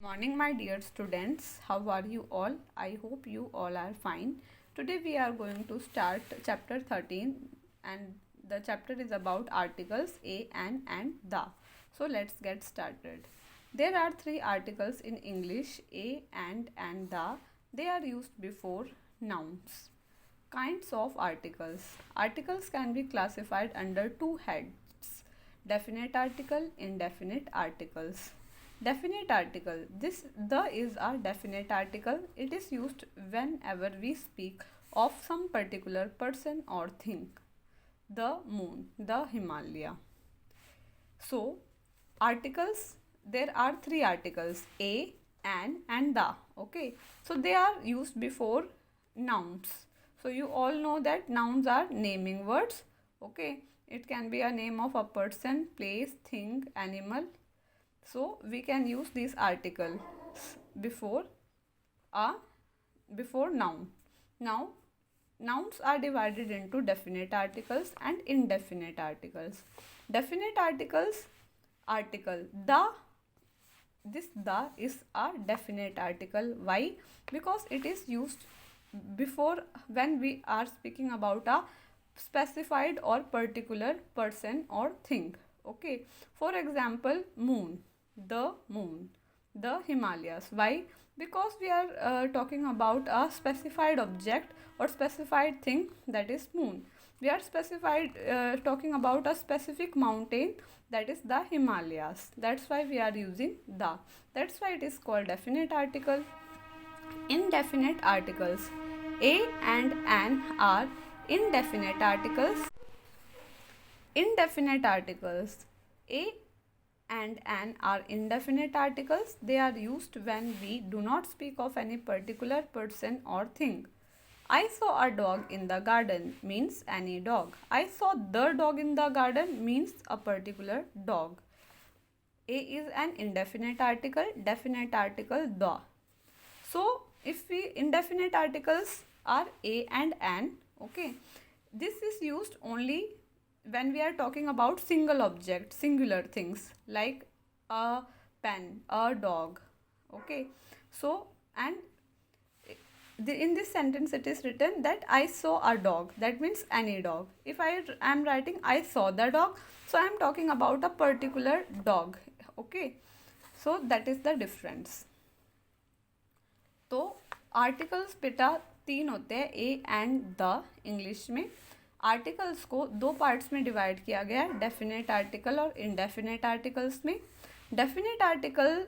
Morning, my dear students. How are you all? I hope you all are fine. Today we are going to start chapter 13 and the chapter is about articles a, and the. So let's get started. There are three articles in English, a, and the. They are used before nouns. Kinds of articles. Articles can be classified under two heads: definite article, indefinite articles. Definite article. This the is a definite article. It is used whenever we speak of some particular person or thing. The moon, the Himalaya. So, articles, there are three articles: a, and the. Okay. So, they are used before nouns. So, you all know that nouns are naming words. Okay. It can be a name of a person, place, thing, animal. So we can use these articles before noun. Now nouns are divided into definite articles and indefinite articles. Definite articles, article the. This the is a definite article. Why? Because it is used before when we are speaking about a specified or particular person or thing. Okay. For example, moon, the Himalayas. Why? Because we are talking about a specified object or specified thing, that is moon. We are talking about a specific mountain, that is the Himalayas. That's why we are using the. That's why it is called definite article. Indefinite articles. A and an are indefinite articles. Indefinite articles. A and an are indefinite articles. They are used when we do not speak of any particular person or thing. I saw a dog in the garden means any dog. I saw the dog in the garden means a particular dog. A is an indefinite article, definite article the. So if we indefinite articles are a and an, okay, this is used only when we are talking about single object, singular things like a pen, a dog. Okay. So and in this sentence it is written that I saw a dog. That means any dog. If I am writing I saw the dog, so I am talking about a particular dog. Okay. So that is the difference. तो articles बेटा तीन होते हैं, A and the English में. Articles को दो parts में divide किया गया है, डेफिनेट आर्टिकल और इनडेफिनेट आर्टिकल्स में. डेफिनेट आर्टिकल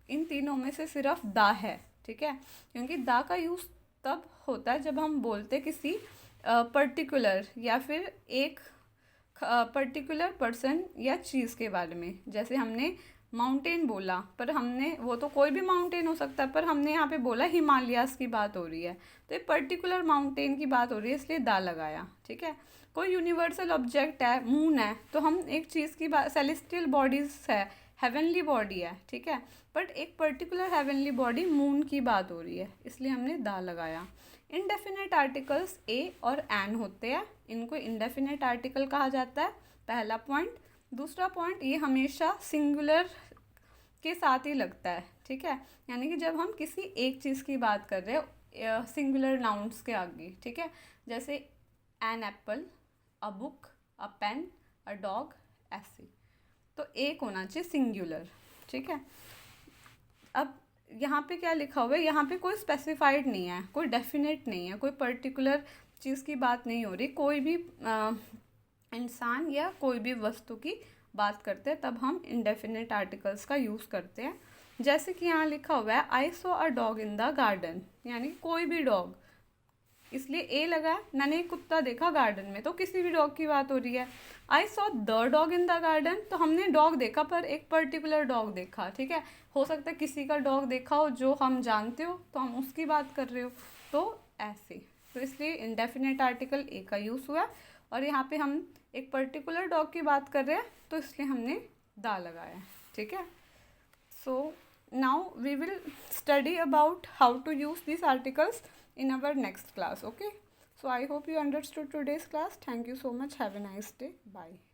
इन तीनों में से सिर्फ द है, ठीक है, क्योंकि द का यूज़ तब होता है जब हम बोलते किसी पर्टिकुलर या फिर एक पर्टिकुलर पर्सन या चीज़ के बारे में. जैसे हमने माउंटेन बोला, पर हमने वो तो कोई भी माउंटेन हो सकता है, पर हमने यहाँ पे बोला हिमालयास की बात हो रही है, तो एक पर्टिकुलर माउंटेन की बात हो रही है, इसलिए दा लगाया. ठीक है. कोई यूनिवर्सल ऑब्जेक्ट है, मून है, तो हम एक चीज़ की बात, सेलेस्टियल बॉडीज है, हेवनली बॉडी है, ठीक है, बट एक पर्टिकुलर हेवनली बॉडी मून की बात हो रही है, इसलिए हमने दा लगाया. इनडेफिनेट आर्टिकल्स ए और एन होते हैं, इनको इनडेफिनेट आर्टिकल कहा जाता है. पहला पॉइंट. दूसरा पॉइंट, ये हमेशा सिंगुलर के साथ ही लगता है, ठीक है, यानी कि जब हम किसी एक चीज़ की बात कर रहे हैं सिंगुलर नाउन्स के आगे, ठीक है, जैसे an apple, a book, a pen, a dog, ऐसे, तो एक होना चाहिए सिंगुलर. ठीक है. अब यहाँ पे क्या लिखा हुआ है, यहाँ पे कोई स्पेसिफाइड नहीं है, कोई डेफिनेट नहीं है, कोई पर्टिकुलर चीज़ की बात नहीं हो रही, कोई भी इंसान या कोई भी वस्तु की बात करते हैं तब हम इंडेफिनेट आर्टिकल्स का यूज़ करते हैं. जैसे कि यहाँ लिखा हुआ है I saw a dog in the garden, यानी कोई भी डॉग, इसलिए ए लगा. मैंने एक कुत्ता देखा गार्डन में, तो किसी भी डॉग की बात हो रही है. I saw the dog in the garden, तो हमने डॉग देखा, पर एक पर्टिकुलर डॉग देखा. ठीक है. हो सकता है किसी का डॉग देखा हो जो हम जानते हो, तो हम उसकी बात कर रहे हो, तो ऐसे. तो इसलिए इंडेफिनेट आर्टिकल ए का यूज़ हुआ, और यहाँ पे हम एक पर्टिकुलर डॉग की बात कर रहे हैं, तो इसलिए हमने दा लगाया. ठीक है. So now we will study about how to use these articles in our next class. Okay. So I hope you understood today's class. Thank you so much. Have a nice day. Bye.